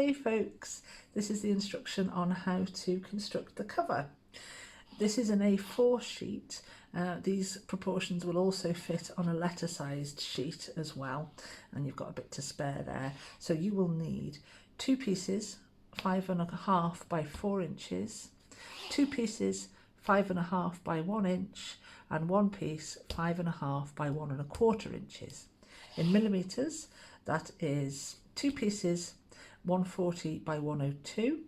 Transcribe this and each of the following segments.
Hey folks, this is the instruction on how to construct the cover. This is an A4 sheet. These proportions will also fit on a letter sized sheet as well, and you've got a bit to spare there. So you will need two pieces 5.5 by 4 inches, two pieces 5.5 by 1 inch, and one piece 5.5 by 1.25 inches. In millimeters, that is two pieces 140 by 102,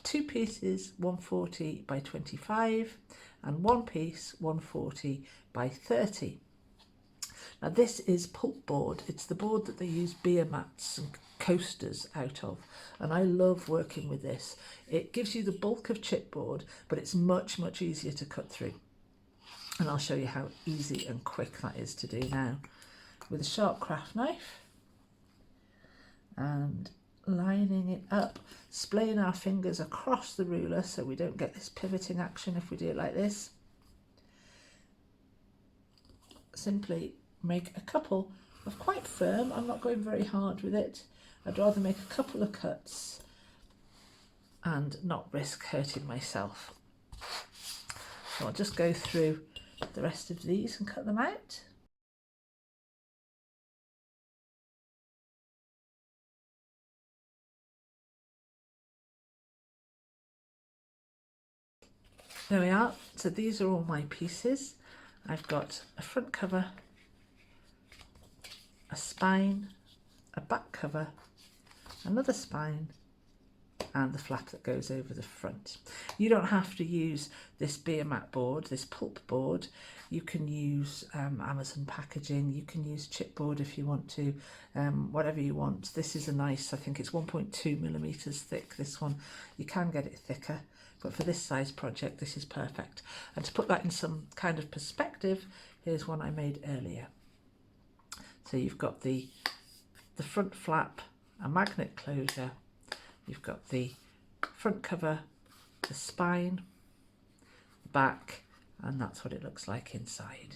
two pieces 140 by 25, and one piece 140 by 30. Now this is pulp board. It's the board that they use beer mats and coasters out of, and I love working with this. It gives you the bulk of chipboard, but it's much easier to cut through, and I'll show you how easy and quick that is to do now. With a sharp craft knife and lining it up, splaying our fingers across the ruler so we don't get this pivoting action if we do it like this. Simply make a couple of quite firm, I'm not going very hard with it, I'd rather make a couple of cuts and not risk hurting myself. So I'll just go through the rest of these and cut them out. There we are. So these are all my pieces. I've got a front cover, a spine, a back cover, another spine, and the flap that goes over the front. You don't have to use this beer mat board, this pulp board. You can use Amazon packaging, you can use chipboard if you want to, whatever you want. This is a nice, I think it's 1.2 millimeters thick, this one. You can get it thicker, but for this size project this is perfect. And to put that in some kind of perspective, here's one I made earlier. So you've got the front flap, a magnet closure, you've got the front cover, the spine, the back, and that's what it looks like inside.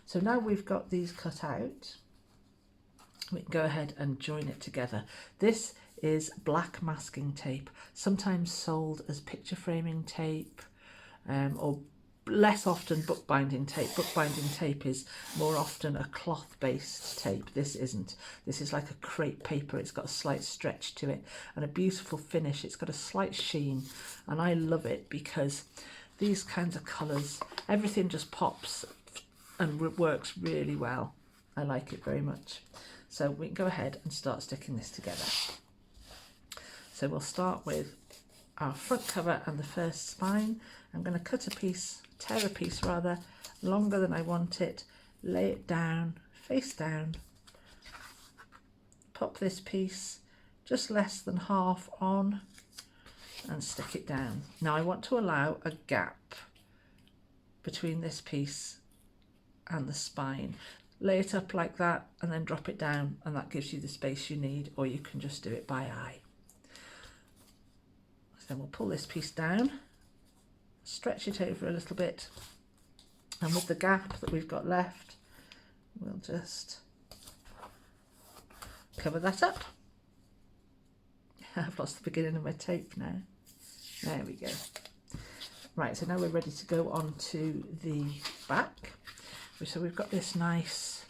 So now we've got these cut out, we can go ahead and join it together. This is black masking tape, sometimes sold as picture framing tape, or less often bookbinding tape. Bookbinding tape is more often a cloth based tape. This isn't. This is like a crepe paper. It's got a slight stretch to it and a beautiful finish. It's got a slight sheen, and I love it because these kinds of colours, everything just pops and works really well. I like it very much. So we can go ahead and start sticking this together. So we'll start with our front cover and the first spine. I'm going to cut a piece, tear a piece rather, longer than I want it, lay it down, face down, pop this piece just less than half on and stick it down. Now I want to allow a gap between this piece and the spine. Lay it up like that and then drop it down, and that gives you the space you need, or you can just do it by eye. So then we'll pull this piece down, stretch it over a little bit, and with the gap that we've got left, we'll just cover that up. I've lost the beginning of my tape now. There we go. Right, so now we're ready to go on to the back. So we've got this nice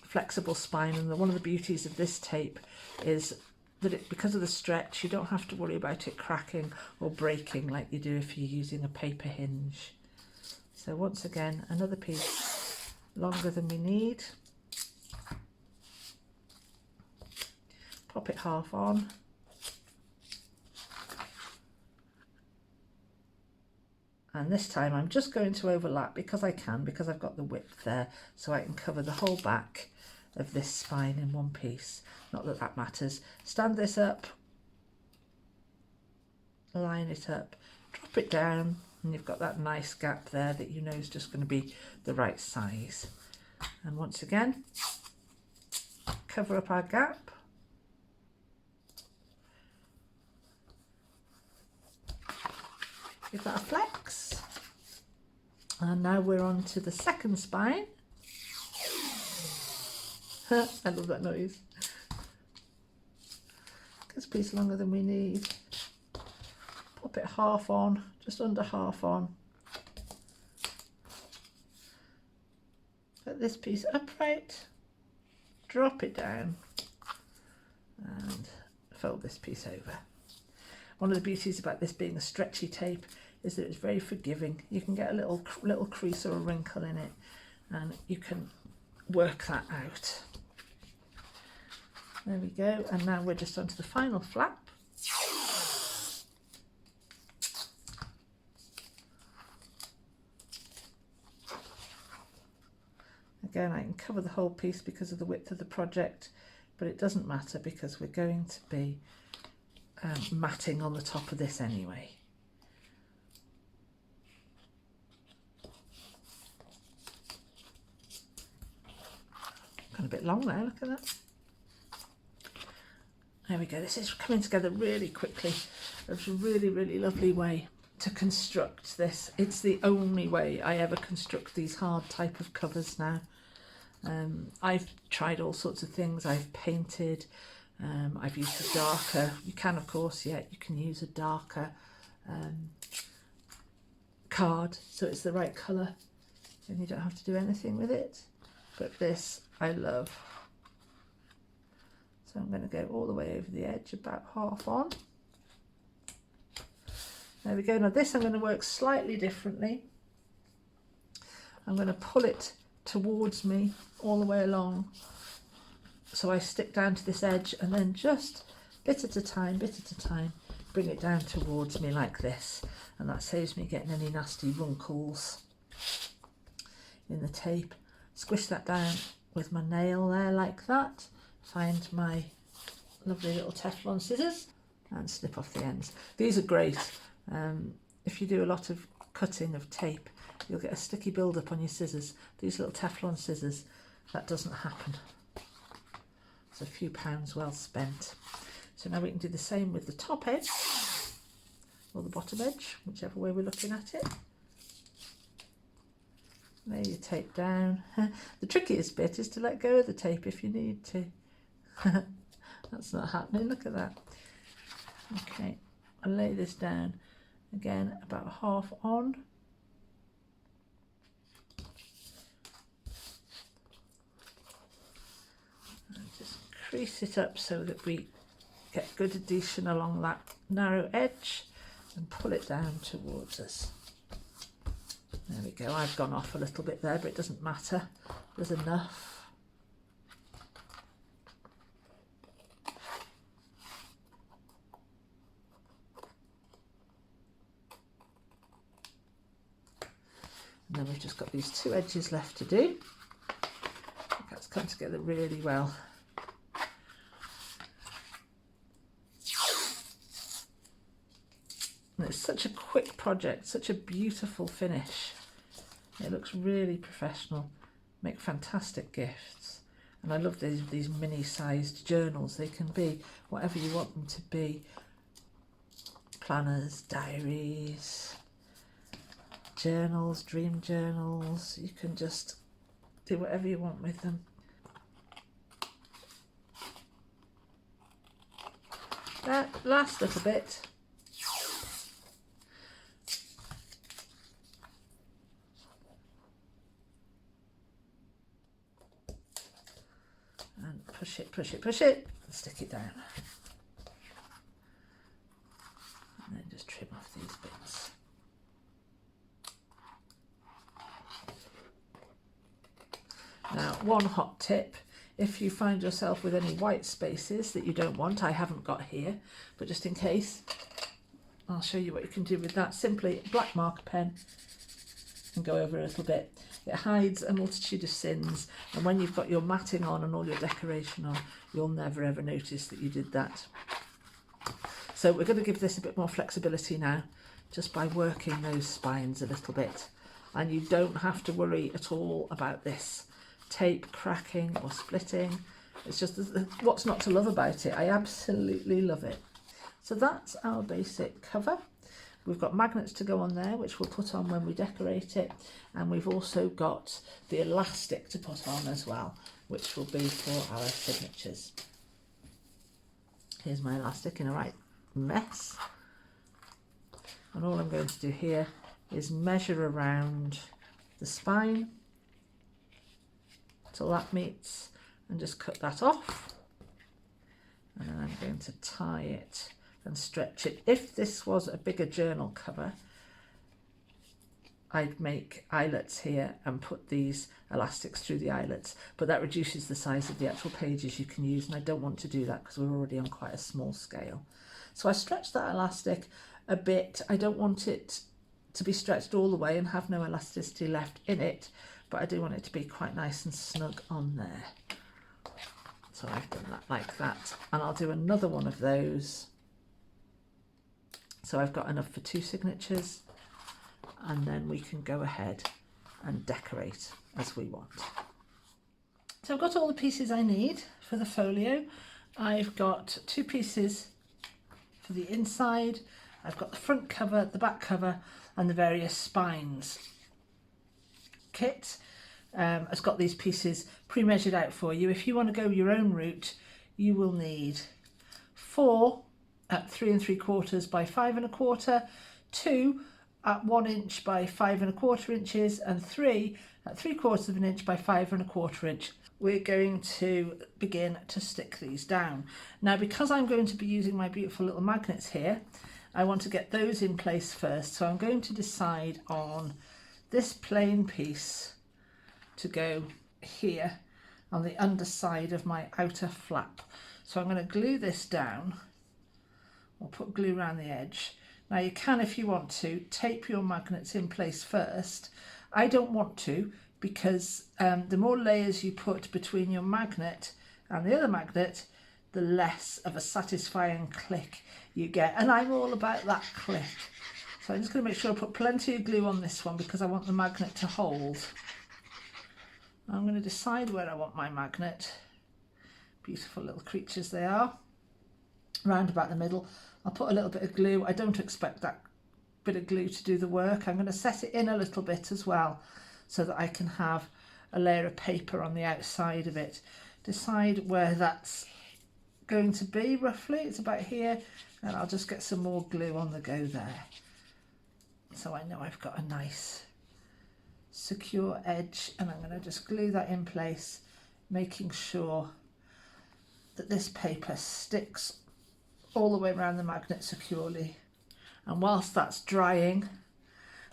flexible spine, and one of the beauties of this tape is that because of the stretch, you don't have to worry about it cracking or breaking like you do if you're using a paper hinge. So once again, another piece longer than we need. Pop it half on. And this time I'm just going to overlap because I can, because I've got the width there, so I can cover the whole back of this spine in one piece. Not that that matters. Stand this up, line it up, drop it down, and you've got that nice gap there that you know is just going to be the right size. And once again, cover up our gap. Give that a flex. And now we're on to the second spine. I love that noise. It's a piece longer than we need. Pop it half on, just under half on. Get this piece upright, drop it down and fold this piece over. One of the beauties about this being a stretchy tape is that it's very forgiving. You can get a little crease or a wrinkle in it and you can work that out. There we go, and now we're just onto the final flap. Again, I can cover the whole piece because of the width of the project, but it doesn't matter because we're going to be matting on the top of this anyway. Got a bit long there, look at that. There we go, this is coming together really quickly. It's a really, really lovely way to construct this. It's the only way I ever construct these hard type of covers now. I've tried all sorts of things. I've painted, I've used a darker, you can of course, yeah, you can use a darker card so it's the right colour and you don't have to do anything with it. But this I love. So I'm going to go all the way over the edge, about half on. There we go. Now this I'm going to work slightly differently. I'm going to pull it towards me all the way along. So I stick down to this edge and then just bit at a time, bring it down towards me like this. And that saves me getting any nasty wrinkles in the tape. Squish that down with my nail there like that. Find my lovely little Teflon scissors and snip off the ends. These are great. If you do a lot of cutting of tape, you'll get a sticky build-up on your scissors. These little Teflon scissors, that doesn't happen. It's a few pounds well spent. So now we can do the same with the top edge or the bottom edge, whichever way we're looking at it. Lay your tape down. The trickiest bit is to let go of the tape if you need to. That's not happening, look at that. Okay, I'll lay this down again about half on. And just crease it up so that we get good adhesion along that narrow edge and pull it down towards us. There we go, I've gone off a little bit there, but it doesn't matter, there's enough. And then we've just got these two edges left to do. I think that's come together really well. And it's such a quick project, such a beautiful finish. It looks really professional, make fantastic gifts. And I love these mini-sized journals. They can be whatever you want them to be. Planners, diaries, journals, dream journals. You can just do whatever you want with them. That last little bit. And push it, push it, push it, and stick it down. And then just trim off these bits. Now, one hot tip, if you find yourself with any white spaces that you don't want, I haven't got here, but just in case, I'll show you what you can do with that. Simply black marker pen and go over a little bit. It hides a multitude of sins, and when you've got your matting on and all your decoration on, you'll never ever notice that you did that. So we're going to give this a bit more flexibility now, just by working those spines a little bit. And you don't have to worry at all about this tape cracking or splitting. It's just what's not to love about it. I absolutely love it. So that's our basic cover. We've got magnets to go on there, which we'll put on when we decorate it. And we've also got the elastic to put on as well, which will be for our signatures. Here's my elastic in a right mess. And all I'm going to do here is measure around the spine till that meets and just cut that off. And then I'm going to tie it and stretch it. If this was a bigger journal cover, I'd make eyelets here and put these elastics through the eyelets, but that reduces the size of the actual pages you can use, and I don't want to do that because we're already on quite a small scale. So I stretched that elastic a bit. I don't want it to be stretched all the way and have no elasticity left in it, but I do want it to be quite nice and snug on there. So I've done that like that, and I'll do another one of those. So I've got enough for 2 signatures, and then we can go ahead and decorate as we want. So I've got all the pieces I need for the folio. I've got 2 pieces for the inside. I've got the front cover, the back cover, and the various spines. Kit has got these pieces pre-measured out for you. If you want to go your own route, you will need 4 at 3 3/4 by 5 1/4, 2 at 1 inch by 5 1/4 inches, and 3 at 3/4 inch by 5 1/4 inch. We're going to begin to stick these down. Now, because I'm going to be using my beautiful little magnets here, I want to get those in place first. So I'm going to decide on this plain piece to go here on the underside of my outer flap. So I'm going to glue this down, or put glue around the edge. Now you can, if you want to, tape your magnets in place first. I don't want to, because the more layers you put between your magnet and the other magnet, the less of a satisfying click you get. And I'm all about that click. So I'm just going to make sure I put plenty of glue on this one because I want the magnet to hold. I'm going to decide where I want my magnet. Beautiful little creatures they are. Round about the middle. I'll put a little bit of glue. I don't expect that bit of glue to do the work. I'm going to set it in a little bit as well so that I can have a layer of paper on the outside of it. Decide where that's going to be roughly. It's about here, and I'll just get some more glue on the go there. So I know I've got a nice secure edge, and I'm going to just glue that in place, making sure that this paper sticks all the way around the magnet securely. And whilst that's drying,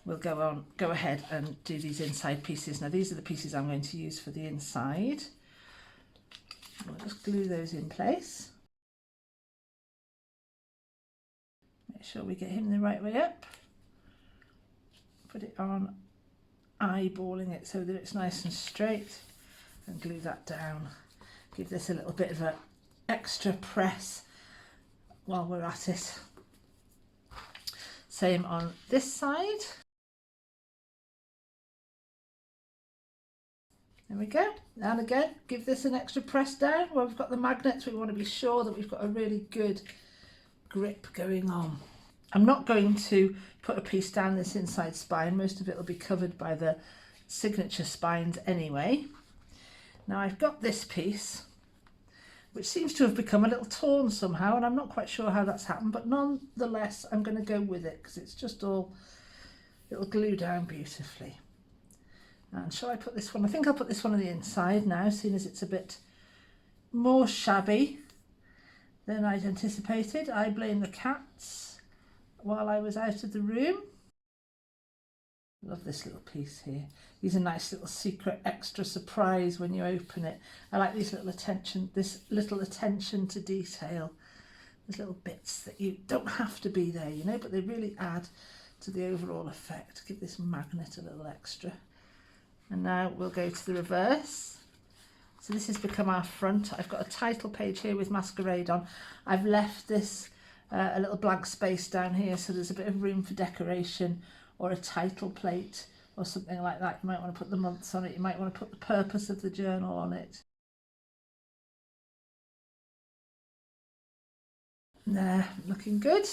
we'll go ahead and do these inside pieces. Now these are the pieces I'm going to use for the inside. We'll just glue those in place. Make sure we get him the right way up. Put it on, eyeballing it so that it's nice and straight, and glue that down. Give this a little bit of an extra press while we're at it. Same on this side. There we go. And again, give this an extra press down. Where we've got the magnets, we want to be sure that we've got a really good grip going on. I'm not going to put a piece down this inside spine. Most of it will be covered by the signature spines anyway. Now I've got this piece, which seems to have become a little torn somehow, and I'm not quite sure how that's happened, but nonetheless I'm going to go with it because it's just all, it'll glue down beautifully. And shall I put this one? I think I'll put this one on the inside now, seeing as it's a bit more shabby than I'd anticipated. I blame the cats while I was out of the room. Love this little piece here. These are nice little secret extra surprise when you open it. I like these little this little attention to detail. There's little bits that you don't have to be there, you know, but they really add to the overall effect. Give this magnet a little extra. And now we'll go to the reverse. So this has become our front. I've got a title page here with Masquerade on. I've left this a little blank space down here so there's a bit of room for decoration, or a title plate or something like that. You might want to put the months on it. You might want to put the purpose of the journal on it. There, looking good.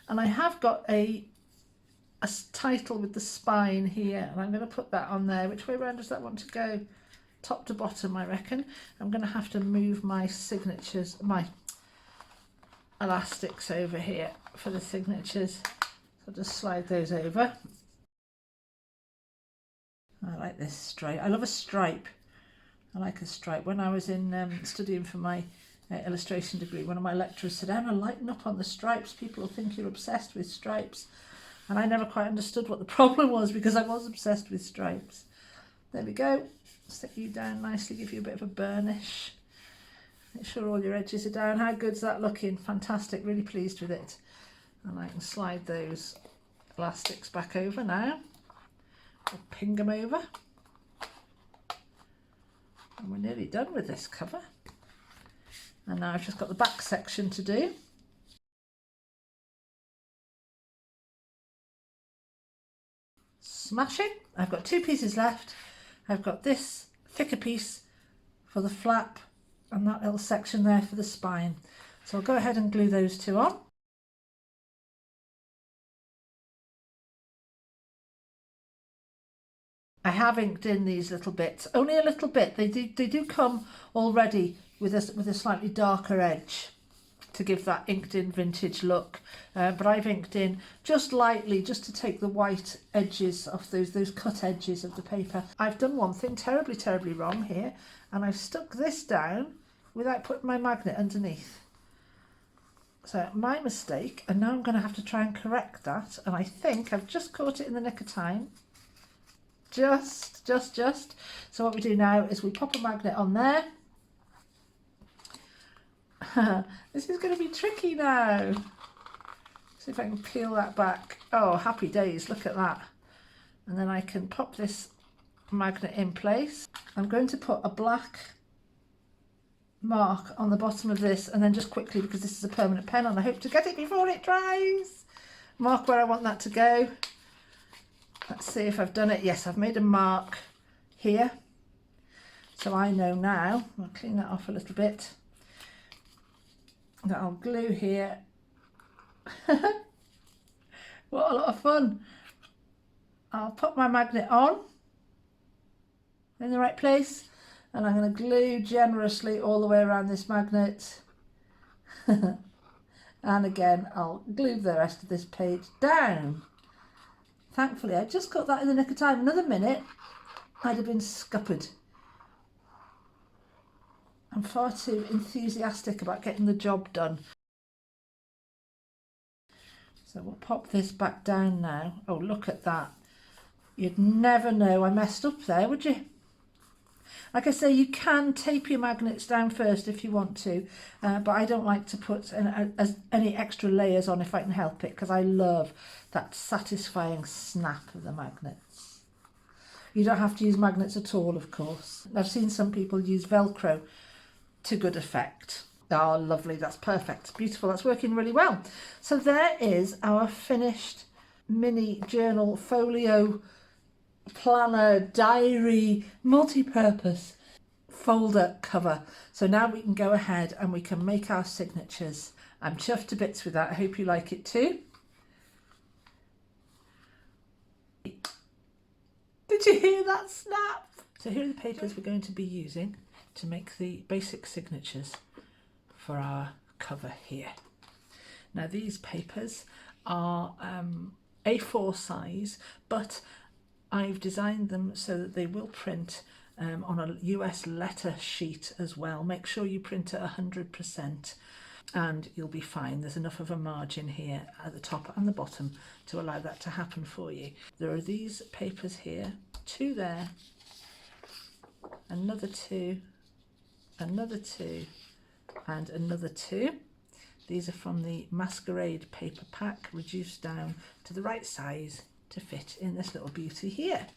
And I have got a title with the spine here, and I'm going to put that on there. Which way around does that want to go? Top to bottom, I reckon. I'm going to have to move my signatures, my elastics over here for the signatures. So I'll just slide those over. I like this stripe. I love a stripe. I like a stripe. When I was in studying for my illustration degree, one of my lecturers said, "Emma, lighten up on the stripes. People will think you're obsessed with stripes." And I never quite understood what the problem was, because I was obsessed with stripes. There we go. Stick you down nicely, give you a bit of a burnish. Make sure all your edges are down. How good's that looking? Fantastic, really pleased with it. And I can slide those elastics back over now. I'll ping them over. And we're nearly done with this cover. And now I've just got the back section to do. Smashing. I've got 2 pieces left. I've got this thicker piece for the flap and that little section there for the spine. So I'll go ahead and glue those 2 on. I have inked in these little bits, only a little bit. They do come already with a slightly darker edge to give that inked in vintage look, but I've inked in just lightly, just to take the white edges off those cut edges of the paper. I've done one thing terribly wrong here, and I've stuck this down without putting my magnet underneath. So my mistake, and now I'm going to have to try and correct that, and I think I've just caught it in the nick of time. Just. So what we do now is we pop a magnet on there. This is going to be tricky now. See if I can peel that back. Oh, happy days, look at that. And then I can pop this magnet in place. I'm going to put a black mark on the bottom of this, and then just quickly, because this is a permanent pen and I hope to get it before it dries, mark where I want that to go. Let's see if I've done it. Yes, I've made a mark here. So I know now, I'll clean that off a little bit, that I'll glue here. What a lot of fun. I'll put my magnet on in the right place, and I'm going to glue generously all the way around this magnet. And again, I'll glue the rest of this page down. Thankfully, I just got that in the nick of time. Another minute, I'd have been scuppered. I'm far too enthusiastic about getting the job done. So we'll pop this back down now. Oh, look at that. You'd never know I messed up there, would you? Like I say, you can tape your magnets down first if you want to, but I don't like to put any extra layers on if I can help it, because I love that satisfying snap of the magnets. You don't have to use magnets at all, of course. I've seen some people use Velcro to good effect. Oh, lovely, that's perfect, beautiful, that's working really well. So there is our finished mini journal, folio, planner, diary, multi-purpose folder cover. So now we can go ahead and we can make our signatures. I'm chuffed to bits with that. I hope you like it too. Did you hear that snap? So here are the papers we're going to be using to make the basic signatures for our cover here. Now these papers are A4 size, but I've designed them so that they will print on a US letter sheet as well. Make sure you print at 100% and you'll be fine. There's enough of a margin here at the top and the bottom to allow that to happen for you. There are these papers here, 2 there, another 2, another 2, and another 2. These are from the Masquerade paper pack, reduced down to the right size to fit in this little beauty here.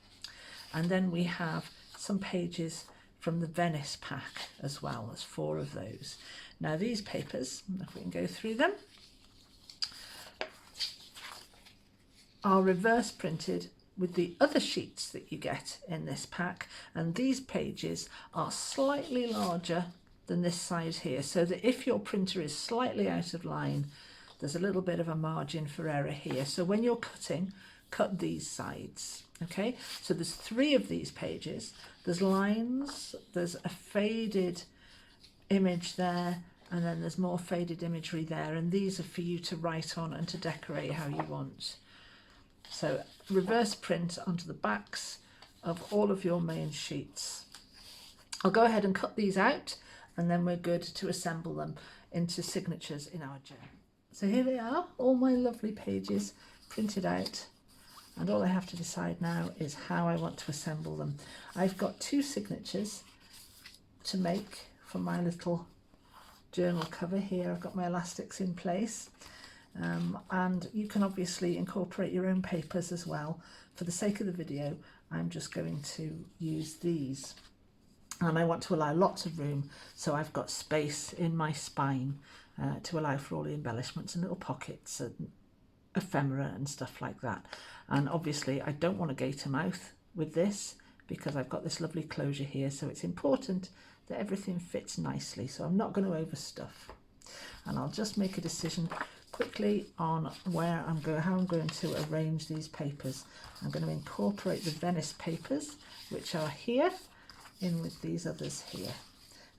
And then we have some pages from the Venice pack as well. There's 4 of those. Now these papers, if we can go through them, are reverse printed with the other sheets that you get in this pack, and these pages are slightly larger than this size here, so that if your printer is slightly out of line, there's a little bit of a margin for error here. So when you're cutting, cut these sides. Okay, so there's 3 of these pages. There's lines, there's a faded image there, and then there's more faded imagery there, and these are for you to write on and to decorate how you want. So reverse print onto the backs of all of your main sheets. I'll go ahead and cut these out, and then we're good to assemble them into signatures in our journal. So here they are, all my lovely pages printed out, and all I have to decide now is how I want to assemble them. I've got 2 signatures to make for my little journal cover here. I've got my elastics in place, and you can obviously incorporate your own papers as well. For the sake of the video, I'm just going to use these, and I want to allow lots of room, so I've got space in my spine to allow for all the embellishments and little pockets and ephemera and stuff like that. And obviously I don't want a gaiter mouth with this because I've got this lovely closure here, so it's important that everything fits nicely, so I'm not going to overstuff. And I'll just make a decision quickly on where I'm going, how I'm going to arrange these papers. I'm going to incorporate the Venice papers, which are here, in with these others here,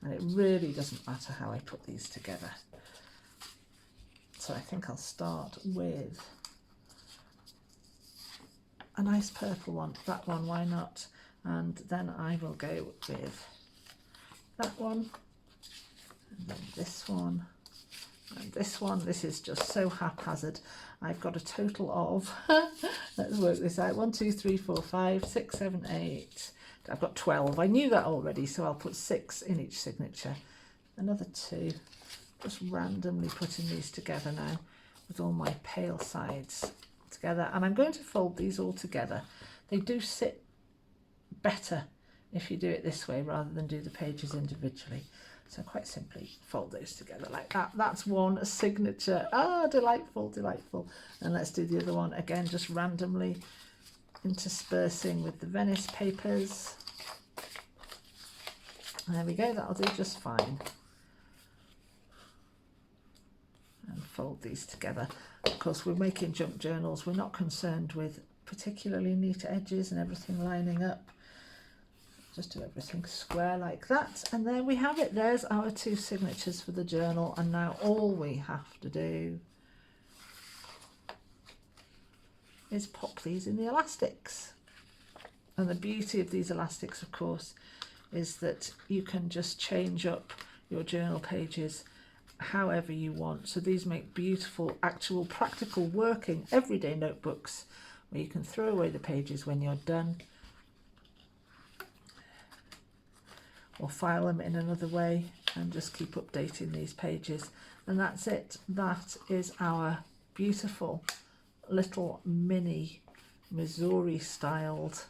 and it really doesn't matter how I put these together. So I think I'll start with a nice purple one, that one, why not? And then I will go with that one, and then this one, and this one. This is just so haphazard. I've got a total of, let's work this out, 1, 2, 3, 4, 5, 6, 7, 8. I've got 12. I knew that already, so I'll put 6 in each signature. Another 2. Just randomly putting these together now with all my pale sides together. And I'm going to fold these all together. They do sit better if you do it this way rather than do the pages individually. So quite simply fold those together like that. That's one signature. Ah, delightful, delightful. And let's do the other one again, just randomly interspersing with the Venice papers. There we go, that'll do just fine. And fold these together. Of course, we're making junk journals. We're not concerned with particularly neat edges and everything lining up. Just do everything square like that. And there we have it. There's our 2 signatures for the journal. And now all we have to do is pop these in the elastics. And the beauty of these elastics, of course, is that you can just change up your journal pages however you want. So these make beautiful, actual, practical, working, everyday notebooks where you can throw away the pages when you're done, or file them in another way and just keep updating these pages. And that's it. That is our beautiful little mini Missouri styled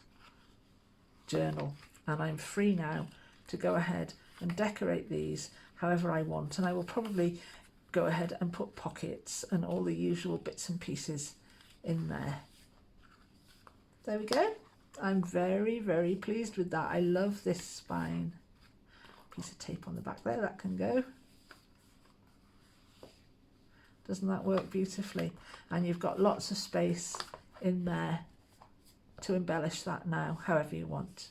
journal, and I'm free now to go ahead and decorate these however I want. And I will probably go ahead and put pockets and all the usual bits and pieces in there. There we go. I'm very, very pleased with that. I love this spine. Piece of tape on the back there, that can go. Doesn't that work beautifully? And you've got lots of space in there to embellish that now however you want.